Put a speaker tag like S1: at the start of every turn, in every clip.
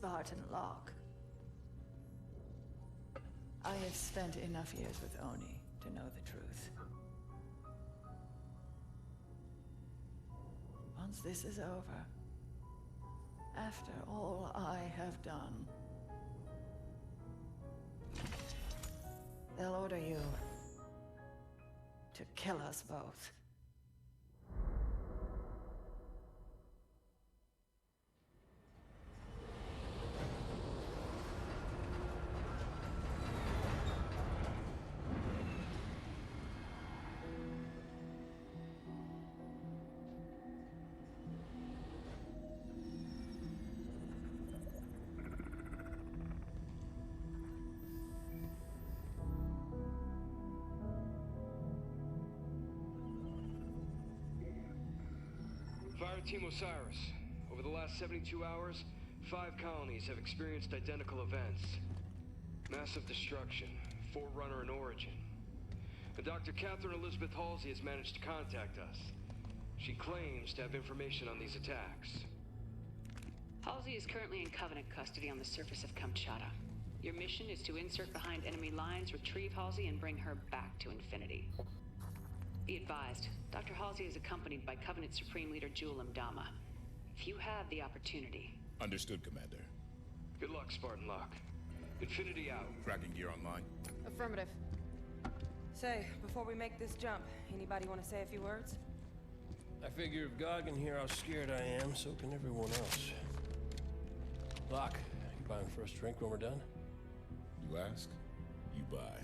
S1: Spartan Locke. I have spent enough years with Oni to know the truth. Once this is over, after all I have done, they'll order you to kill us both.
S2: Fire Team Osiris. Over the last 72 hours, 5 colonies have experienced identical events. Massive destruction, Forerunner in origin. And Dr. Catherine Elizabeth Halsey has managed to contact us. She claims to have information on these attacks.
S3: Halsey is currently in Covenant custody on the surface of Kamchatka. Your mission is to insert behind enemy lines, retrieve Halsey, and bring her back to Infinity. Be advised, Dr. Halsey is accompanied by Covenant Supreme Leader Jul 'Mdama. If you have the opportunity...
S4: Understood, Commander.
S2: Good luck, Spartan Locke. Infinity out.
S4: Tracking gear online.
S5: Affirmative. Say, before we make this jump, anybody want to say a few words?
S6: I figure if God can hear how scared I am, so can everyone else. Locke, you buying first drink when we're done?
S4: You ask, you buy.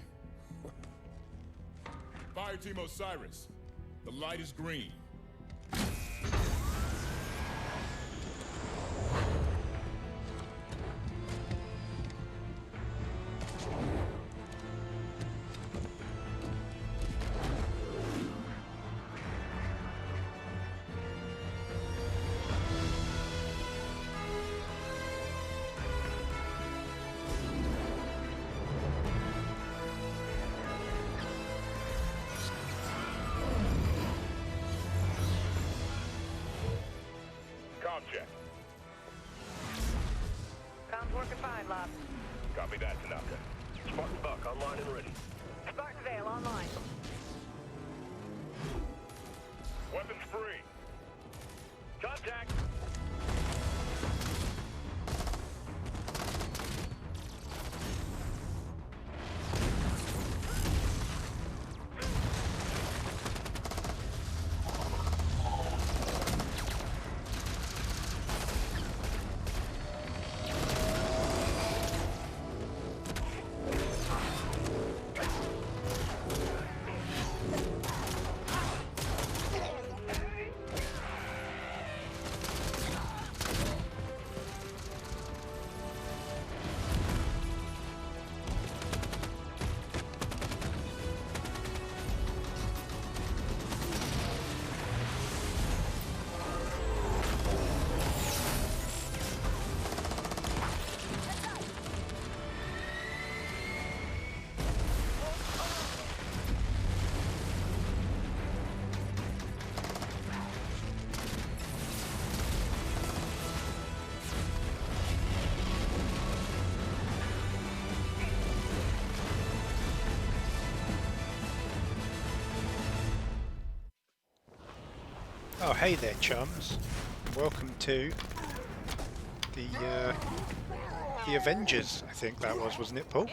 S4: Fire Team Osiris. The light is green.
S7: Check.
S8: Comms working fine, Lab.
S7: Copy that, Tanaka. Spartan Buck online and ready.
S8: Spartan Vale online.
S7: Weapons free. Contact.
S9: Oh, hey there, chums. Welcome to the Avengers. I think that wasn't it, Paul?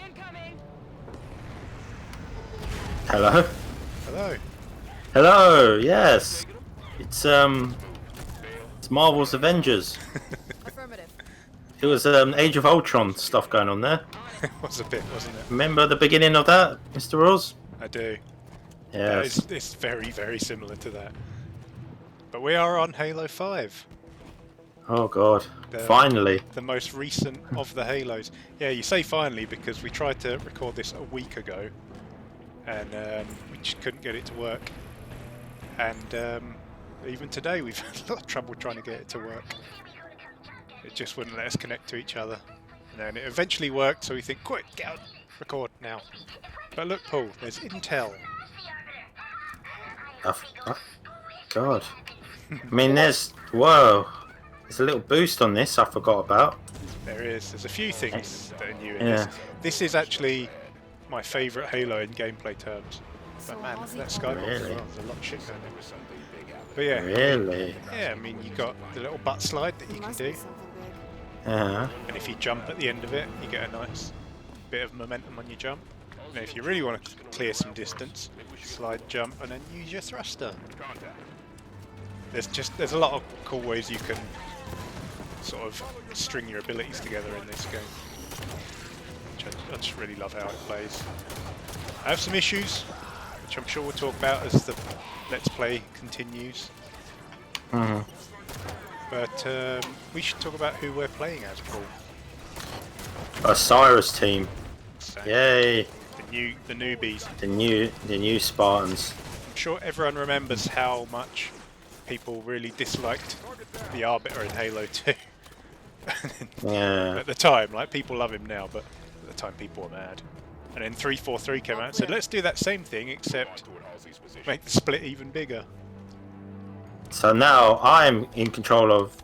S10: Hello.
S9: Hello.
S10: Hello. Yes. It's Marvel's Avengers.
S5: Affirmative.
S10: It was Age of Ultron stuff going on there.
S9: It was a bit, wasn't it?
S10: Remember the beginning of that, Mr. Oz?
S9: I do.
S10: Yes.
S9: It's very, very similar to that. But we are on Halo 5.
S10: Oh God! Finally.
S9: The most recent of the Halos. Yeah, you say finally because we tried to record this a week ago, and we just couldn't get it to work. And even today, we've had a lot of trouble trying to get it to work. It just wouldn't let us connect to each other. And then it eventually worked, so we think, quick, get out, record now. But look, Paul, there's Intel.
S10: God. I mean, there's... Whoa. There's a little boost on this I forgot about.
S9: There is. There's a few things that are new in
S10: Yeah.
S9: this. This is actually my favourite Halo in gameplay terms. But man, look at that skybox as
S10: Really?
S9: well. There's a lot of shit going on. But yeah,
S10: Really?
S9: yeah. I mean, you got the little butt slide that you can do,
S10: Yeah.
S9: and if you jump at the end of it, you get a nice bit of momentum on your jump. And if you really want to clear some distance, slide, jump, and then use your thruster. There's a lot of cool ways you can sort of string your abilities together in this game. Which I just really love how it plays. I have some issues, which I'm sure we'll talk about as the Let's Play continues. But we should talk about who we're playing as, Paul.
S10: Osiris team.
S9: So,
S10: Yay!
S9: the newbies.
S10: The new Spartans.
S9: I'm sure everyone remembers how much people really disliked the Arbiter in Halo 2.
S10: Yeah.
S9: At the time, like, people love him now, but at the time people were mad. And then 343 came out and said, let's do that same thing, except make the split even bigger.
S10: So now I'm in control of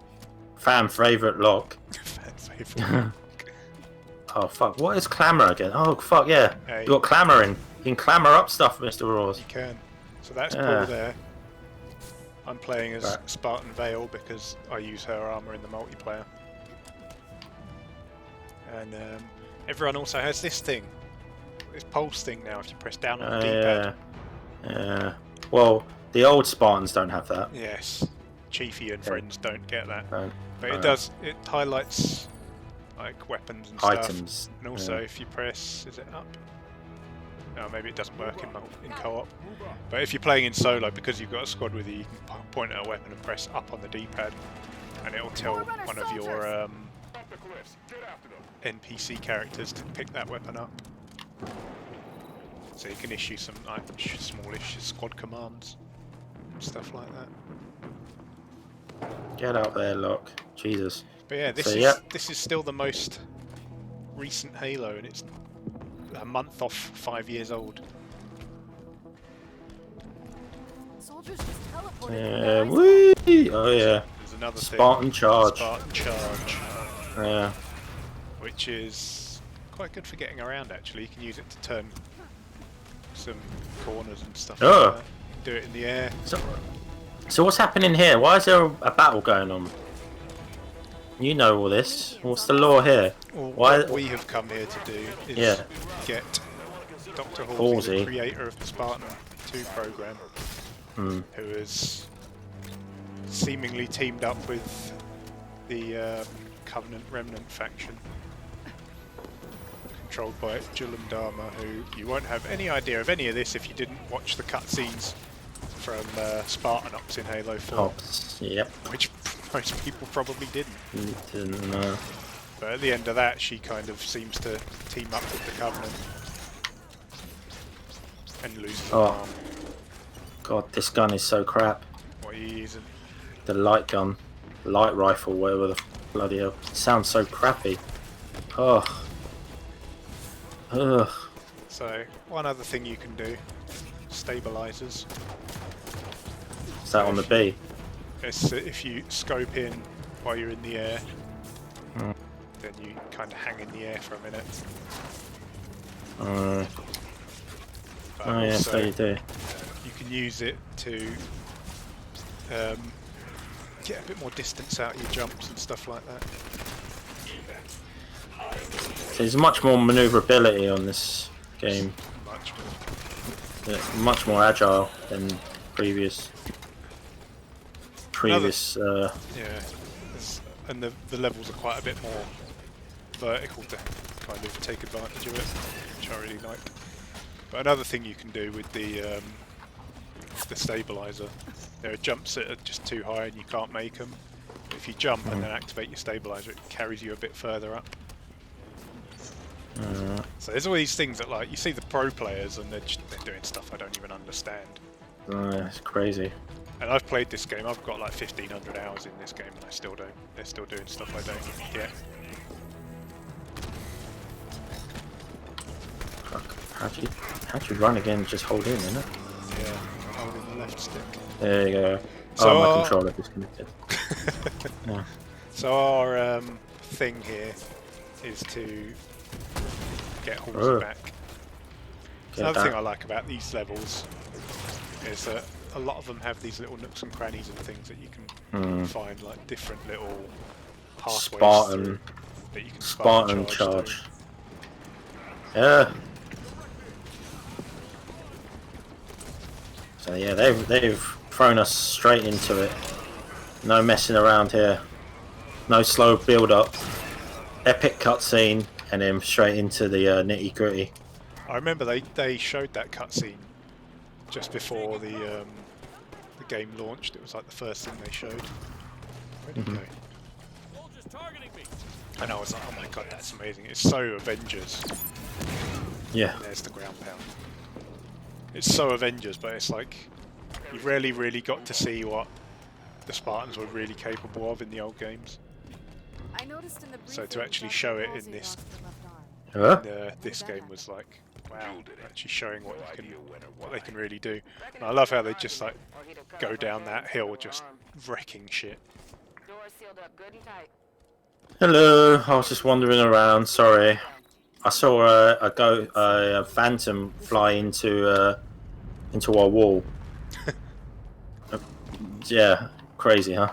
S10: fan favorite Locke.
S9: Fan favourite.
S10: Oh fuck! What is clamor again? Oh fuck yeah!
S9: Hey.
S10: You got clamoring. You can clamor up stuff, Mr. Roars.
S9: You can. So that's
S10: Yeah.
S9: Paul there. I'm playing as
S10: Right.
S9: Spartan Vale because I use her armor in the multiplayer. And everyone also has this thing. This pulse thing now if you press down on the D-pad.
S10: Yeah. Well, the old Spartans don't have that.
S9: Yes. Chiefy and friends don't get that.
S10: Don't.
S9: But it does, it highlights like weapons and stuff.
S10: Items.
S9: And also
S10: yeah.
S9: if you press, is it up? No, maybe it doesn't work in co-op. But if you're playing in solo, because you've got a squad with you, you can point at a weapon and press up on the D-pad, and it'll tell one of your NPC characters to pick that weapon up. So you can issue some like smallish squad commands and stuff like that.
S10: Get out there, Locke. Jesus.
S9: But yeah, this is still the most recent Halo, and it's a month off 5 years old.
S11: Soldiers just teleported.
S10: Yeah. Whee! Oh yeah.
S9: There's another
S10: Spartan
S9: thing.
S10: charge.
S9: Spartan charge.
S10: Yeah.
S9: Which is quite good for getting around. Actually, you can use it to turn some corners and stuff.
S10: Oh.
S9: Like that. Do it in the air.
S10: So what's happening here? Why is there a battle going on? You know all this. What's the law here?
S9: Well,
S10: Why?
S9: what we have come here to do is get Dr. Halsey, the creator of the Spartan 2 program, who has seemingly teamed up with the Covenant Remnant faction, controlled by Julian Dharma, who you won't have any idea of any of this if you didn't watch the cutscenes from Spartan Ops in Halo 4.
S10: Ops, yep.
S9: Which most people probably didn't.
S10: Didn't know.
S9: But at the end of that, she kind of seems to team up with the Covenant and loses an arm.
S10: God, this gun is so crap.
S9: What are you using?
S10: The light gun. Light rifle, whatever the bloody hell. It sounds so crappy. Ugh. Ugh.
S9: So, one other thing you can do, stabilizers.
S10: Is that on the B?
S9: It's if you scope in while you're in the air, then you kind of hang in the air for a minute. But
S10: Oh yeah, so you do.
S9: You can use it to get a bit more distance out of your jumps and stuff like that.
S10: So there's much more maneuverability on this game.
S9: Much more.
S10: Yeah, much more agile than previous.
S9: Yeah, and the levels are quite a bit more vertical to kind of take advantage of it, which I really like. But another thing you can do with the stabilizer, there are jumps that are just too high and you can't make them. If you jump and then activate your stabilizer, it carries you a bit further up. So there's all these things that, like, you see the pro players and they're doing stuff I don't even understand.
S10: It's crazy.
S9: And I've played this game, I've got like 1,500 hours in this game and I still don't. They're still doing stuff I don't get.
S10: Fuck. How'd you run again? Just hold in, innit?
S9: Yeah, holding the left stick.
S10: There you go.
S9: So
S10: my controller disconnected.
S9: So our thing here is to get Halsey back. Another thing I like about these levels is that a lot of them have these little nooks and crannies and things that you can find, like different little pathways that you can
S10: Spartan charge. Yeah. So yeah, they've thrown us straight into it. No messing around here. No slow build up. Epic cutscene, and then straight into the nitty gritty.
S9: I remember they showed that cutscene just before the game launched. It was like the first thing they showed. Where did it go? And I was like, oh my god, that's amazing. It's so Avengers.
S10: Yeah.
S9: And there's the ground pound. It's so Avengers, but it's like you rarely really got to see what the Spartans were really capable of in the old games.
S11: I noticed in the
S9: So to actually show it in this this game was like, wow, actually showing what they can really do. And I love how they just like go down that hill, just wrecking shit.
S10: Hello, I was just wandering around. Sorry, I saw a phantom fly into our wall. Yeah, crazy, huh?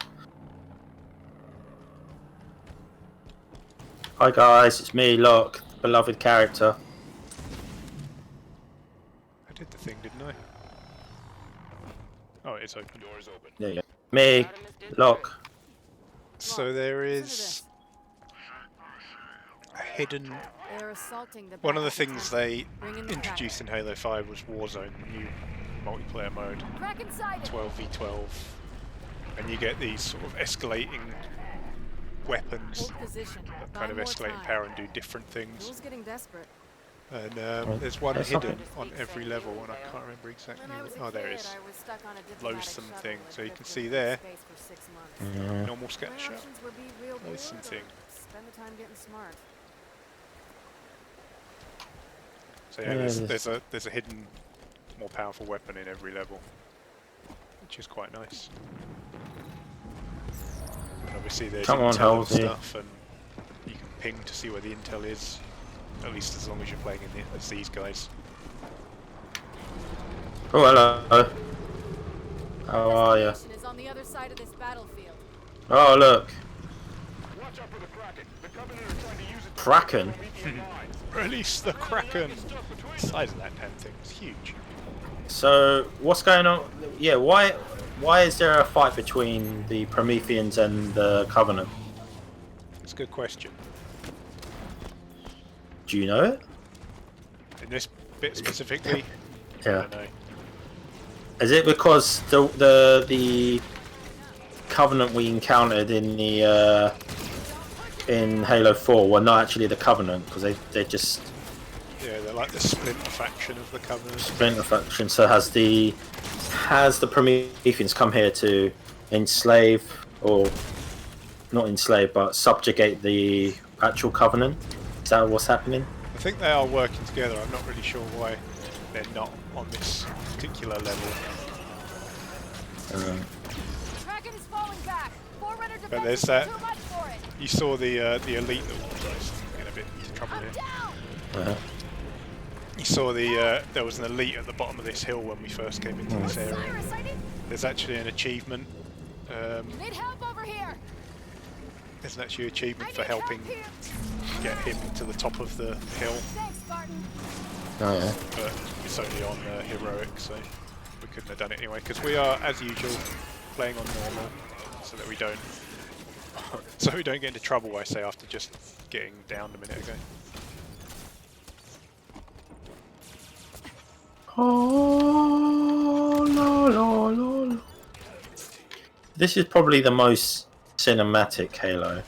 S10: Hi guys, it's me, Locke, beloved character.
S9: I did the thing, didn't I? Oh, it's open. Doors open.
S10: There you go. Me, Locke.
S9: So there is a hidden... One of the things they introduced in Halo 5 was Warzone, the new multiplayer mode, 12v12, and you get these sort of escalating weapons that kind of escalate in power and do different things. And there's one hidden on every level, and I can't remember exactly what... Oh, there it is. Loathsome thing. So you can see there, normal scatter shot, loathsome thing. So yeah, there's a hidden, more powerful weapon in every level, which is quite nice. And obviously there's intel and stuff, and you can ping to see where the intel is, at least as long as you're playing as these guys.
S10: Oh, hello. How are you? Oh, look. Kraken?
S9: Release the Kraken! The size of that damn thing is huge.
S10: So, what's going on? Yeah, why is there a fight between the Prometheans and the Covenant?
S9: It's a good question.
S10: Do you know it?
S9: In this bit specifically?
S10: Yeah.
S9: I don't know.
S10: Is it because the Covenant we encountered in the in Halo 4 were not actually the Covenant, because they just...
S9: Yeah, they're like the splinter faction of the Covenant.
S10: Splinter faction. So has the Prometheans come here to enslave, or not enslave, but subjugate the actual Covenant? Is that what's happening?
S9: I think they are working together. I'm not really sure why they're not on this particular level. But there's that. You saw the elite that was in a bit of trouble here. You saw there was an elite at the bottom of this hill when we first came into this area. There's actually an achievement. There's actually an achievement for helping get him to the top of the hill.
S10: Oh yeah.
S9: But it's only on heroic, so we couldn't have done it anyway. Because we are, as usual, playing on normal, so that we don't get into trouble. I say after just getting downed a minute ago.
S10: Oh, la, la, la. This is probably the most cinematic Halo in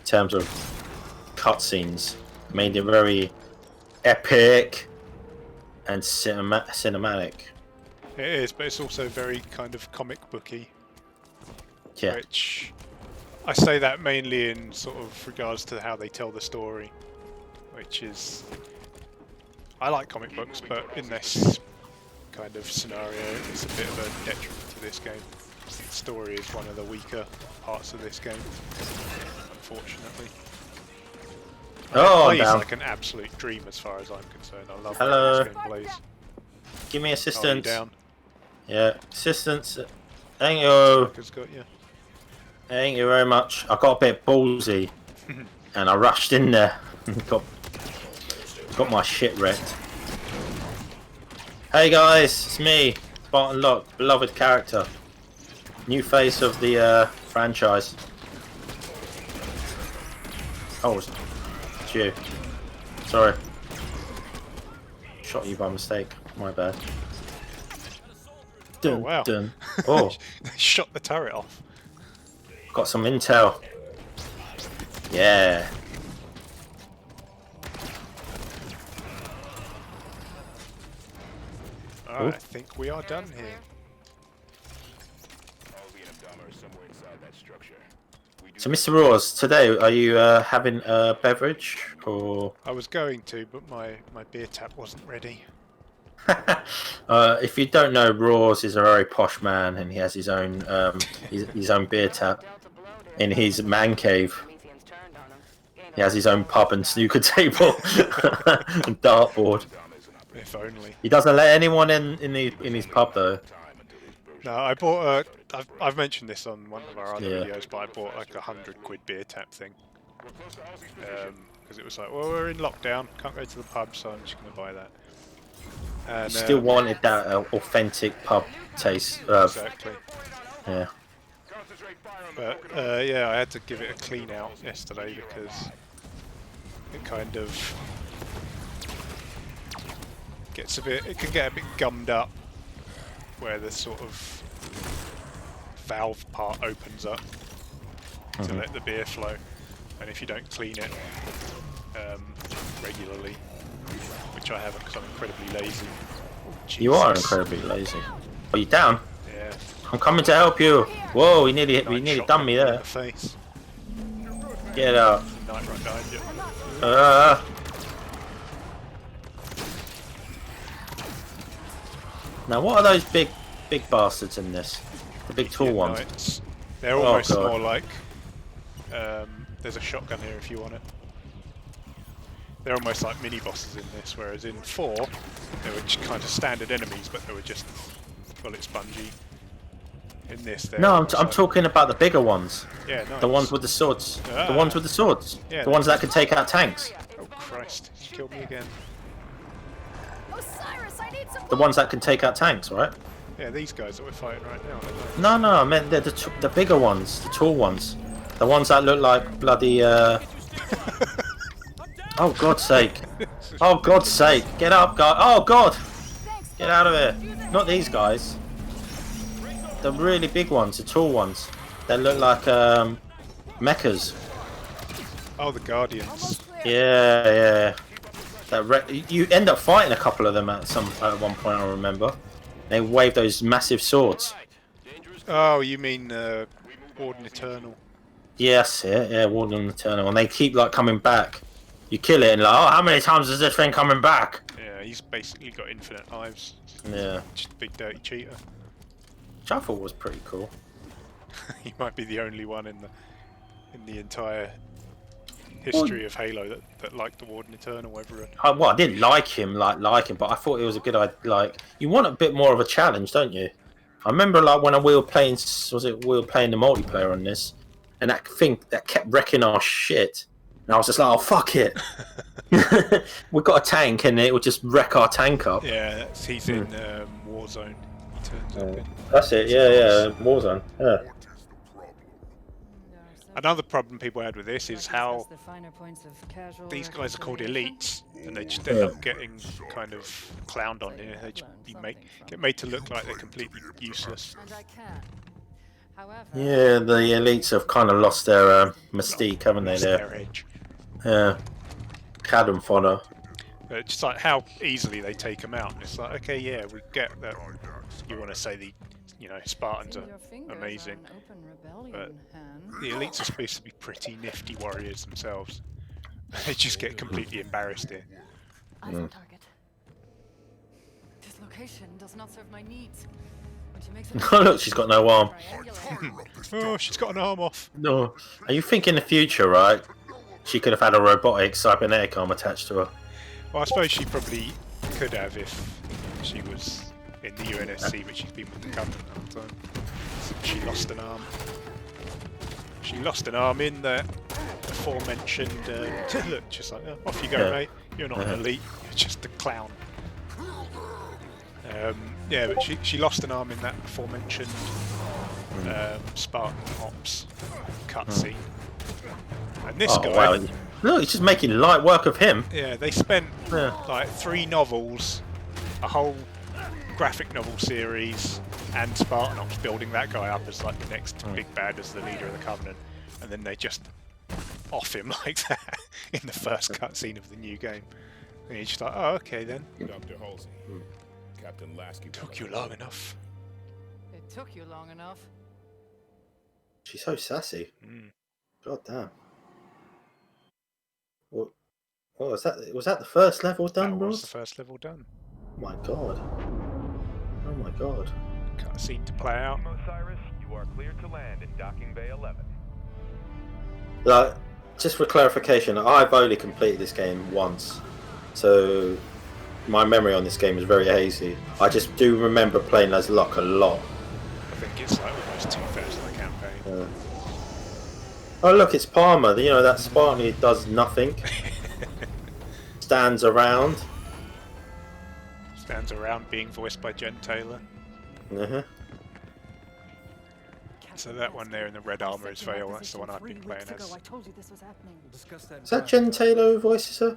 S10: terms of cutscenes. Made it very epic and cinematic.
S9: It is, but it's also very kind of comic booky.
S10: Yeah.
S9: Which I say that mainly in sort of regards to how they tell the story, which is, I like comic books, but in this kind of scenario, it's a bit of a detriment to this game. The story is one of the weaker parts of this game, unfortunately.
S10: Oh, I'm
S9: It plays
S10: down.
S9: like an absolute dream as far as I'm concerned. I love
S10: Hello.
S9: how this game plays.
S10: Give me
S9: Oh,
S10: assistance.
S9: you down?
S10: Yeah, assistance. Thank you.
S9: Sniper's got you.
S10: Thank you very much. I got a bit ballsy, and I rushed in there. got my shit wrecked. Hey guys, it's me, Spartan Locke, beloved character, new face of the franchise. Oh, it's you. Sorry. Shot you by mistake. My bad. Dun,
S9: Oh wow.
S10: Dun. Oh,
S9: They shot the turret off.
S10: got some intel. Yeah.
S9: Alright, I think we are done here.
S10: So, Mr. Roars, today are you having a beverage or?
S9: I was going to, but my beer tap wasn't ready.
S10: If you don't know, Roars is a very posh man, and he has his own his own beer tap in his man cave. He has his own pub and snooker table and dartboard.
S9: If only.
S10: He doesn't let anyone in his pub though.
S9: No, I bought a. I've mentioned this on one of our other videos, but I bought like £100 beer tap thing. Because it was like, well, we're in lockdown, can't go to the pub, so I'm just going to buy that. And,
S10: Still wanted that authentic pub taste.
S9: Exactly.
S10: Yeah.
S9: But yeah, I had to give it a clean out yesterday because it kind of gets a bit. It can get a bit gummed up where the sort of valve part opens up to let the beer flow, and if you don't clean it regularly, which I haven't because I'm incredibly lazy.
S10: You are incredibly lazy. Are you down?
S9: Yeah.
S10: I'm coming to help you. Whoa, he nearly done me there.
S9: In the face.
S10: Get out.
S9: Knight right behind you.
S10: Now, what are those big bastards in this? The big tall ones.
S9: Knights. They're almost more like. There's a shotgun here if you want it. They're almost like mini bosses in this, whereas in 4 they were just kind of standard enemies, but they were just bullet spongy. In this,
S10: No, I'm talking about the bigger ones.
S9: Yeah, nice.
S10: The ones with the swords. The ones with the swords.
S9: Yeah,
S10: the ones that can take out tanks.
S9: Oh Christ! You killed me again.
S11: Osiris, I need some.
S10: The ones that can take out tanks, right?
S9: Yeah, these guys that we're fighting right now.
S10: No, I meant they're the bigger ones, the tall ones, the ones that look like bloody. Oh God's sake! Oh God's sake! Get up, God! Oh God! Get out of here! Not these guys. The really big ones, the tall ones. They look like mechas.
S9: Oh, the Guardians.
S10: Yeah. You end up fighting a couple of them at one point. I remember. They wave those massive swords.
S9: Oh, you mean Warden Eternal?
S10: Yes, yeah, Warden Eternal, and they keep like coming back. You kill it and like, oh, how many times is this thing coming back?
S9: Yeah, he's basically got infinite lives.
S10: Yeah.
S9: Just a big dirty cheater.
S10: Which I thought was pretty cool.
S9: He might be the only one in the entire history of Halo that liked the Warden Eternal. Everyone.
S10: Well, I didn't like him, but I thought it was a good idea. Like, you want a bit more of a challenge, don't you? I remember like when we were playing the multiplayer on this, and that thing that kept wrecking our shit. And I was just like, oh, fuck it. We've got a tank and it would just wreck our tank up.
S9: Yeah, he's in Warzone. He turns up in.
S10: That's it, yeah, Warzone. Yeah.
S9: Another problem people had with this is how these guys are called elites, and they just end up getting kind of clowned on here. They just get made to look like they're completely useless.
S10: Yeah, the elites have kind of lost their mystique, haven't they?
S9: Their edge.
S10: Yeah. Cadam fodder.
S9: But just like how easily they take them out. It's like, okay, yeah, we get that you want to say the Spartans are amazing, but the elites are supposed to be pretty nifty warriors themselves. They just get completely embarrassed here.
S11: Target. This location does not serve my needs. When she makes
S10: Oh look, she's got no arm.
S9: Oh, she's got an arm off.
S10: No. And you think in the future, right? She could have had a robotic cybernetic arm attached to her.
S9: Well, I suppose she probably could have if she was in the UNSC, but she's been with the Covenant the whole time. So she lost an arm. She lost an arm in the aforementioned. Look, just like, oh, off you go, mate. You're not an elite. You're just a clown. Yeah, but she lost an arm in that aforementioned Spartan Ops cutscene. And this guy,
S10: wow. No, he's just making light work of him.
S9: yeah, they spent like 3 novels, a whole graphic novel series, and Spartan Ops building that guy up as like the next big bad, as the leader of the Covenant, and then they just off him like that in the first cutscene of the new game. And you're just like, oh, okay then.
S4: Dr. Halsey, Captain Lasky
S9: Took you long enough.
S11: It took you long enough.
S10: She's so sassy. God damn. What was that? Was that the first level done,
S9: That was
S10: Ross?
S9: the first level done.
S10: Oh my god. Oh my god.
S9: Cutscene to play out.
S7: Osiris, you are cleared to land in docking bay 11.
S10: Like, just for clarification, I've only completed this game once, so my memory on this game is very hazy. I just do remember playing as Locke a lot.
S9: I think it's like almost 2/3 of the campaign.
S10: Oh look, it's Palmer. You know, that Spartan who does nothing. Stands around.
S9: Stands around, being voiced by Jen Taylor. So that one there in the red armour is Vale. That's the one I've been playing as.
S11: I told you this was happening.
S10: Is that Jen Taylor who voices her?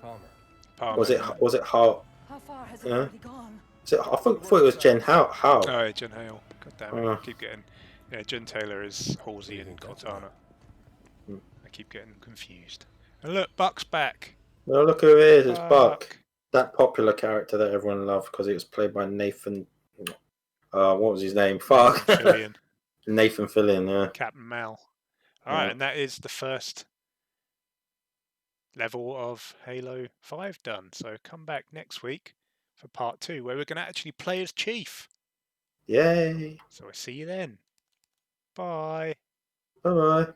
S9: Palmer.
S10: Was it Hart?
S11: How far has it already gone?
S10: I thought it was Jen How.
S9: Oh, yeah, Jen Hale. God damn it. I keep getting. Yeah, Jen Taylor is Halsey and Cortana. I keep getting confused. And look, Buck's back.
S10: Oh, look who it is. It's Buck. That popular character that everyone loved because he was played by Nathan. What was his name? Fuck.
S9: Fillion.
S10: Nathan Fillion, yeah.
S9: Captain Mal. Alright, and that is the first level of Halo 5 done. So come back next week for part 2, where we're going to actually play as Chief.
S10: Yay.
S9: So I'll see you then. Bye.
S10: Bye-bye.